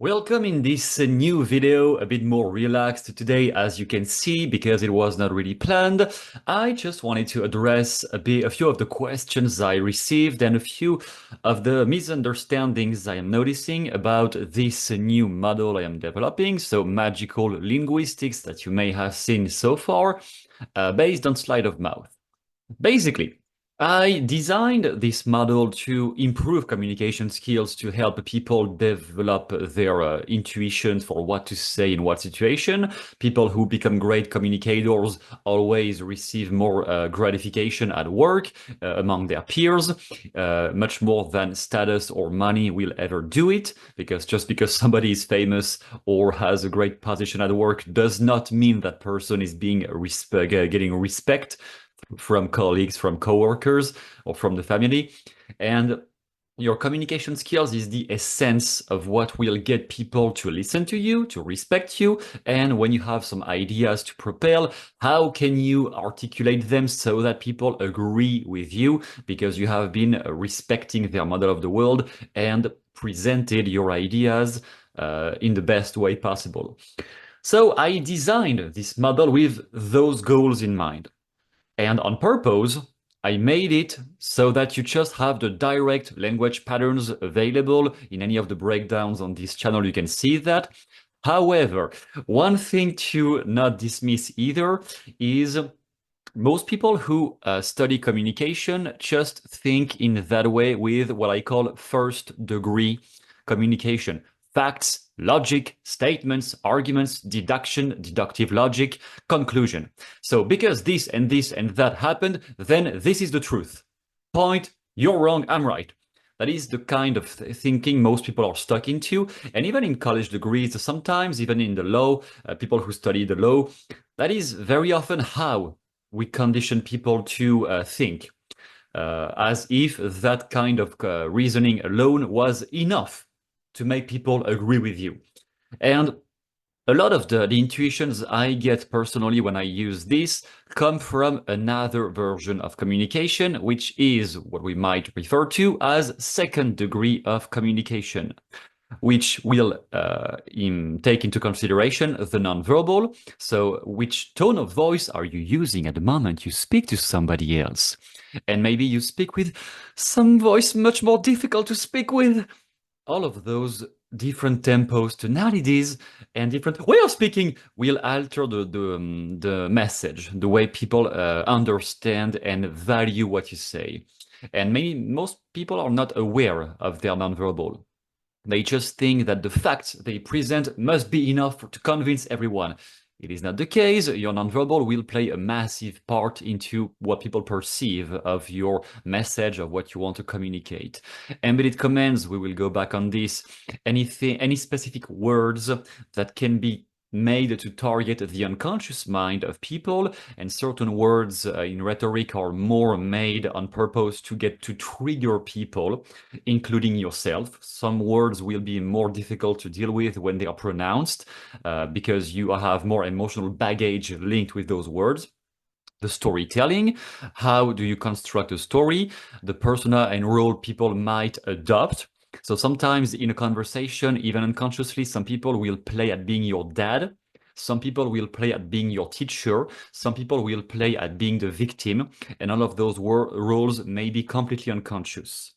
Welcome in this new video, a bit more relaxed today, as you can see, because it was not really planned. I just wanted to address a few of the questions I received and a few of the misunderstandings I am noticing about this new model I am developing, so magical linguistics that you may have seen so far, based on sleight of mouth. Basically, I designed this model to improve communication skills to help people develop their intuition for what to say in what situation. People who become great communicators always receive more gratification at work among their peers, much more than status or money will ever do it, because just because somebody is famous or has a great position at work does not mean that person is being getting respect from colleagues, from coworkers, or from the family. And your communication skills is the essence of what will get people to listen to you, to respect you. And when you have some ideas to propel, how can you articulate them so that people agree with you because you have been respecting their model of the world and presented your ideas in the best way possible. So I designed this model with those goals in mind. And on purpose, I made it so that you just have the direct language patterns available in any of the breakdowns on this channel. You can see that. However, one thing to not dismiss either is most people who study communication just think in that way with what I call first degree communication. Facts, logic, statements, arguments, deduction, deductive logic, conclusion. So because this and this and that happened, then this is the truth. Point, you're wrong, I'm right. That is the kind of thinking most people are stuck into. And even in college degrees, sometimes even in the law, people who study the law, that is very often how we condition people to think. As if that kind of reasoning alone was enough to make people agree with you. And a lot of the intuitions I get personally when I use this come from another version of communication, which is what we might refer to as second degree of communication, which will take into consideration the nonverbal. So which tone of voice are you using at the moment you speak to somebody else? And maybe you speak with some voice much more difficult to speak with. All of those different tempos, tonalities, and different way of speaking will alter the message, the way people understand and value what you say. And most people are not aware of their nonverbal. They just think that the facts they present must be enough to convince everyone. It is not the case. Your nonverbal will play a massive part into what people perceive of your message, of what you want to communicate. Embedded commands, we will go back on this. Any specific words that can be made to target the unconscious mind of people, and certain words in rhetoric are more made on purpose to get to trigger people, including yourself. Some words will be more difficult to deal with when they are pronounced because you have more emotional baggage linked with those words. The storytelling, how do you construct a story, the persona and role people might adopt. So sometimes in a conversation, even unconsciously, some people will play at being your dad. Some people will play at being your teacher. Some people will play at being the victim. And all of those roles may be completely unconscious.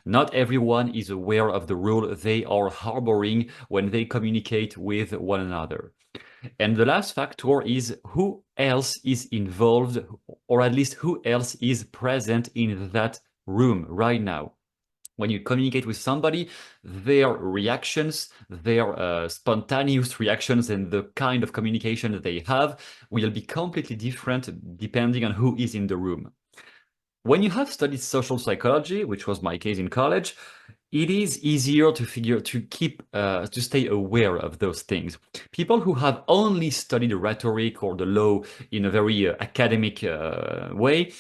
Not everyone is aware of the role they are harboring when they communicate with one another. And the last factor is who else is involved, or at least who else is present in that room right now. When you communicate with somebody, their reactions, their spontaneous reactions, and the kind of communication that they have will be completely different depending on who is in the room. When you have studied social psychology, which was my case in college, it is easier to stay aware of those things. People who have only studied rhetoric or the law in a very academic way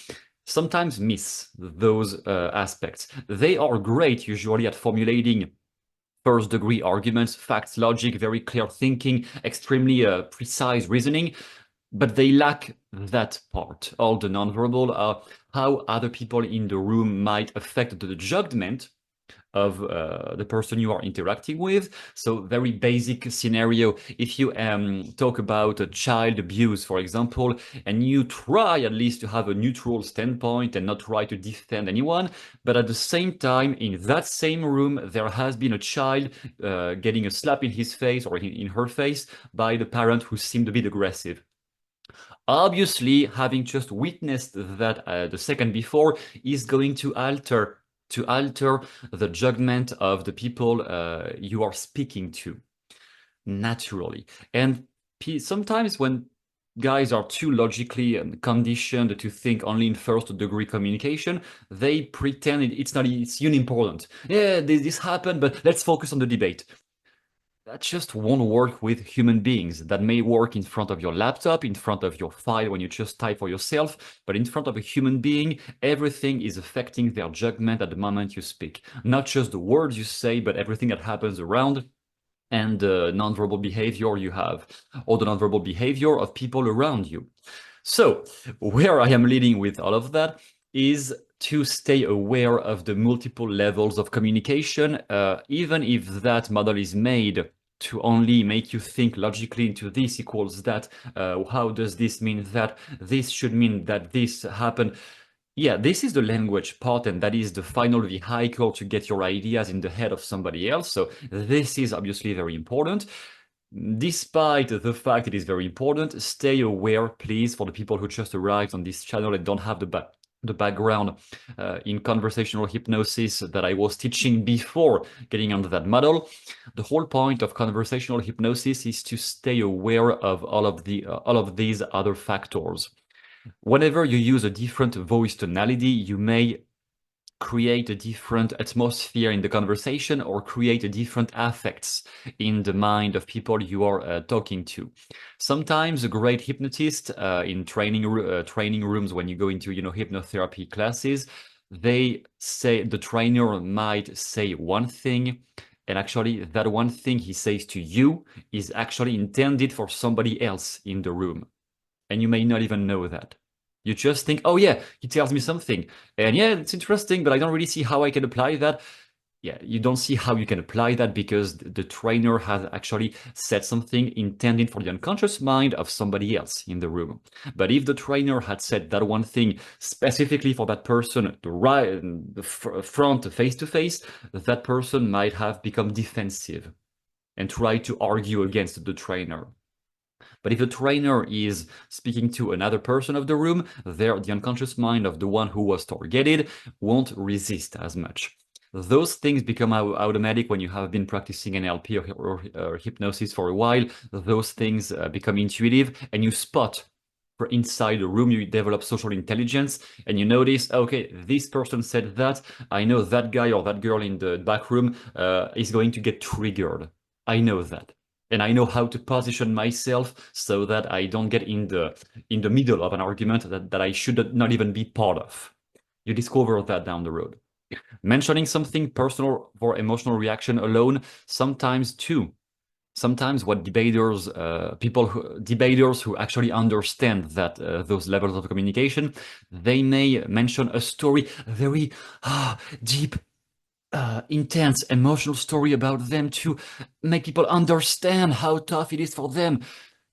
sometimes miss those aspects. They are great usually at formulating first degree arguments, facts, logic, very clear thinking, extremely precise reasoning, but they lack that part. All the nonverbal, how other people in the room might affect the judgment of the person you are interacting with. So very basic scenario. If you talk about a child abuse, for example, and you try at least to have a neutral standpoint and not try to defend anyone, but at the same time, in that same room, there has been a child getting a slap in his face or in her face by the parent who seemed a bit aggressive. Obviously, having just witnessed that the second before is going to alter the judgment of the people you are speaking to, naturally. And sometimes when guys are too logically conditioned to think only in first degree communication, they pretend it's unimportant. Yeah, this happened, but let's focus on the debate. That just won't work with human beings. That may work in front of your laptop, in front of your file when you just type for yourself, but in front of a human being, everything is affecting their judgment at the moment you speak. Not just the words you say, but everything that happens around and the nonverbal behavior you have, or the nonverbal behavior of people around you. So, where I am leading with all of that is to stay aware of the multiple levels of communication, even if that model is made to only make you think logically into this equals that, how does this mean that, this should mean that this happened. Yeah, this is the language part, and that is the final vehicle to get your ideas in the head of somebody else. So this is obviously very important. Despite the fact it is very important, stay aware, please, for the people who just arrived on this channel and don't have the background in conversational hypnosis that I was teaching before getting onto that model. The whole point of conversational hypnosis is to stay aware of all of these other factors. Whenever you use a different voice tonality, you may create a different atmosphere in the conversation or create a different affects in the mind of people you are talking to. Sometimes a great hypnotist in training rooms, when you go into hypnotherapy classes, they say the trainer might say one thing, and actually that one thing he says to you is actually intended for somebody else in the room, and you may not even know that. You just think, oh yeah, he tells me something, and yeah, it's interesting, but I don't really see how I can apply that. Yeah, you don't see how you can apply that because the trainer has actually said something intended for the unconscious mind of somebody else in the room. But if the trainer had said that one thing specifically for that person, the front, face to face, that person might have become defensive and try to argue against the trainer. But if the trainer is speaking to another person of the room, the unconscious mind of the one who was targeted won't resist as much. Those things become automatic when you have been practicing NLP or hypnosis for a while. Those things become intuitive, and you spot for inside the room. You develop social intelligence, and you notice, okay, this person said that. I know that guy or that girl in the back room is going to get triggered. I know that. And I know how to position myself so that I don't get in the middle of an argument that I should not even be part of. You discover that down the road. Mentioning something personal for emotional reaction alone, sometimes too. Sometimes what debaters who actually understand that those levels of communication, they may mention a story, a very deep, intense emotional story about them to make people understand how tough it is for them.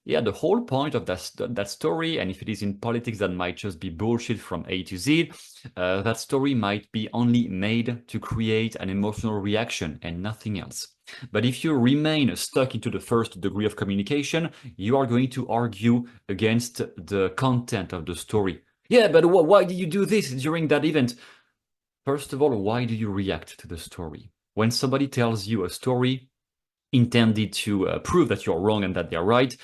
Yeah, the whole point of that story, and if it is in politics, that might just be bullshit from A to Z. That story might be only made to create an emotional reaction and nothing else. But if you remain stuck into the first degree of communication, you are going to argue against the content of the story. Yeah, but why did you do this during that event? First of all, why do you react to the story? When somebody tells you a story intended to prove that you're wrong and that they're right,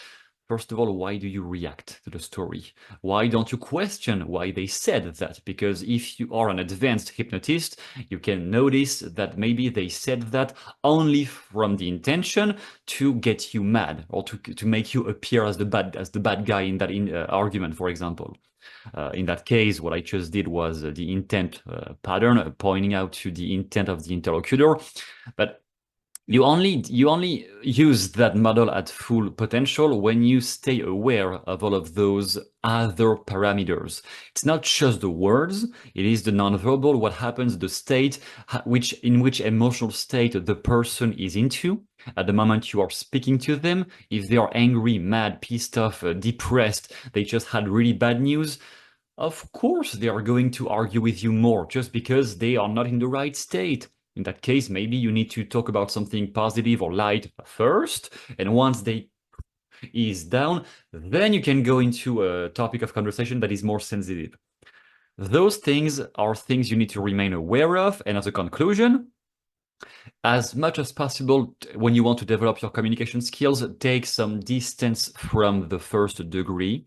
first of all, why do you react to the story? Why don't you question why they said that? Because if you are an advanced hypnotist, you can notice that maybe they said that only from the intention to get you mad or to make you appear as the bad guy in that argument, for example. In that case, what I just did was the intent pattern, pointing out to the intent of the interlocutor. But You only use that model at full potential when you stay aware of all of those other parameters. It's not just the words, it is the nonverbal, what happens, the state, in which emotional state the person is into at the moment you are speaking to them. If they are angry, mad, pissed off, depressed, they just had really bad news, of course they are going to argue with you more just because they are not in the right state. In that case, maybe you need to talk about something positive or light first, and once they ease down, then you can go into a topic of conversation that is more sensitive. Those things are things you need to remain aware of, and as a conclusion, as much as possible, when you want to develop your communication skills, take some distance from the first degree.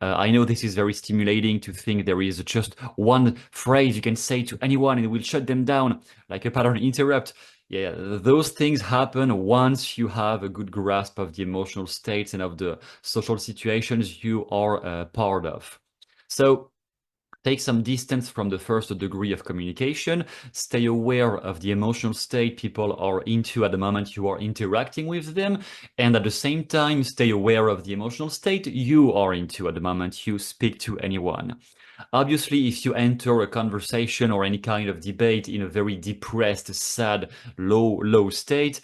I know this is very stimulating to think there is just one phrase you can say to anyone and it will shut them down, like a pattern interrupt. Yeah, those things happen once you have a good grasp of the emotional states and of the social situations you are part of. So take some distance from the first degree of communication, stay aware of the emotional state people are into at the moment you are interacting with them, and at the same time, stay aware of the emotional state you are into at the moment you speak to anyone. Obviously, if you enter a conversation or any kind of debate in a very depressed, sad, low state,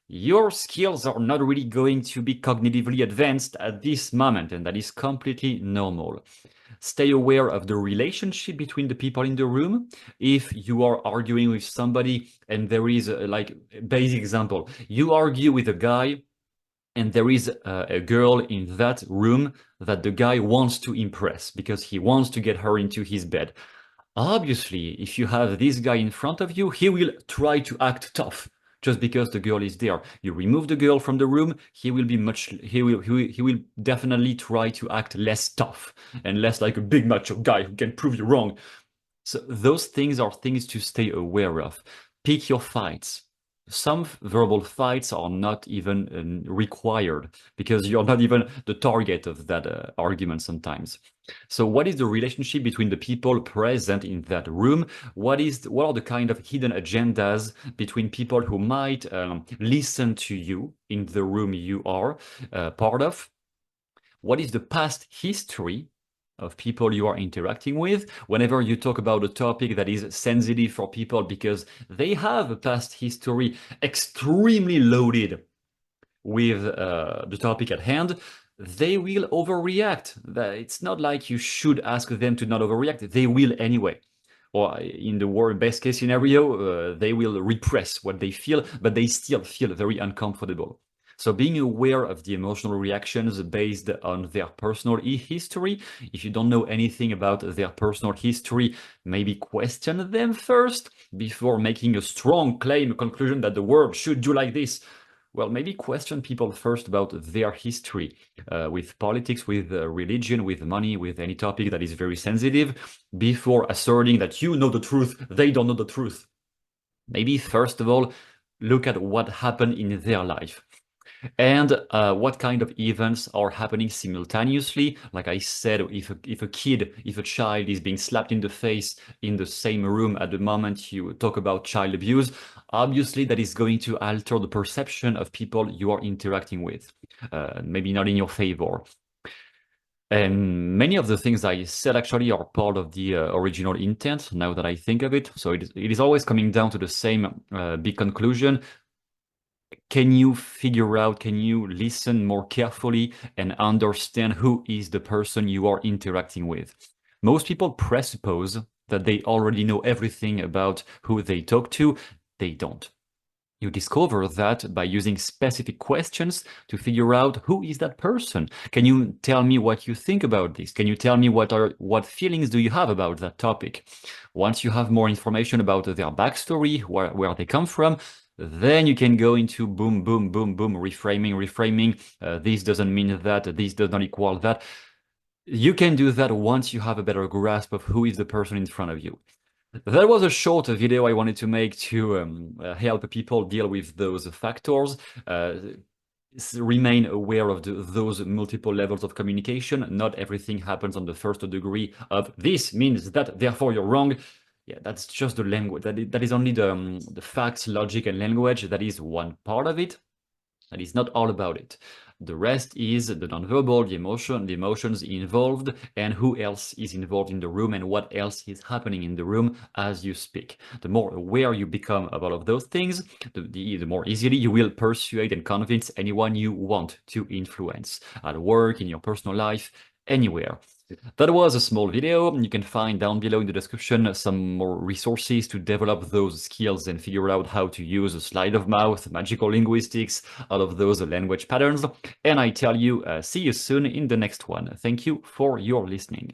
your skills are not really going to be cognitively advanced at this moment, and that is completely normal. Stay aware of the relationship between the people in the room. If you are arguing with somebody and there is like basic example, you argue with a guy and there is a girl in that room that the guy wants to impress because he wants to get her into his bed. Obviously, if you have this guy in front of you, he will try to act tough just because the girl is there. You remove the girl from the room, he will definitely try to act less tough and less like a big macho guy who can prove you wrong. So those things are things to stay aware of. Pick your fights. Some verbal fights are not even required because you're not even the target of that argument sometimes. So what is the relationship between the people present in that room? What are the kind of hidden agendas between people who might listen to you in the room you are part of? What is the past history of people you are interacting with? Whenever you talk about a topic that is sensitive for people because they have a past history extremely loaded with the topic at hand, they will overreact. It's not like you should ask them to not overreact. They will anyway. Or in the best case scenario, they will repress what they feel, but they still feel very uncomfortable. So being aware of the emotional reactions based on their personal history. If you don't know anything about their personal history, maybe question them first before making a strong claim, a conclusion that the world should do like this. Well, maybe question people first about their history with politics, with religion, with money, with any topic that is very sensitive, before asserting that you know the truth, they don't know the truth. Maybe first of all, look at what happened in their life and what kind of events are happening simultaneously. Like I said, if a child is being slapped in the face in the same room at the moment you talk about child abuse, obviously that is going to alter the perception of people you are interacting with, maybe not in your favor. And many of the things I said actually are part of the original intent, now that I think of it. So it is always coming down to the same big conclusion. Can you listen more carefully and understand who is the person you are interacting with? Most people presuppose that they already know everything about who they talk to. They don't. You discover that by using specific questions to figure out who is that person. Can you tell me what you think about this? Can you tell me what feelings do you have about that topic? Once you have more information about their backstory, where they come from, then you can go into boom, boom, boom, boom, reframing. This doesn't mean that, this does not equal that. You can do that once you have a better grasp of who is the person in front of you. That was a short video I wanted to make to help people deal with those factors. Remain aware of those multiple levels of communication. Not everything happens on the first degree of this means that, therefore you're wrong. Yeah, that's just the language. That is only the facts, logic, and language. That is one part of it. That is not all about it. The rest is the nonverbal, the emotions involved, and who else is involved in the room and what else is happening in the room as you speak. The more aware you become of all of those things, the more easily you will persuade and convince anyone you want to influence at work, in your personal life, anywhere. That was a small video. You can find down below in the description some more resources to develop those skills and figure out how to use a sleight of mouth, magical linguistics, all of those language patterns. And I tell you, see you soon in the next one. Thank you for your listening.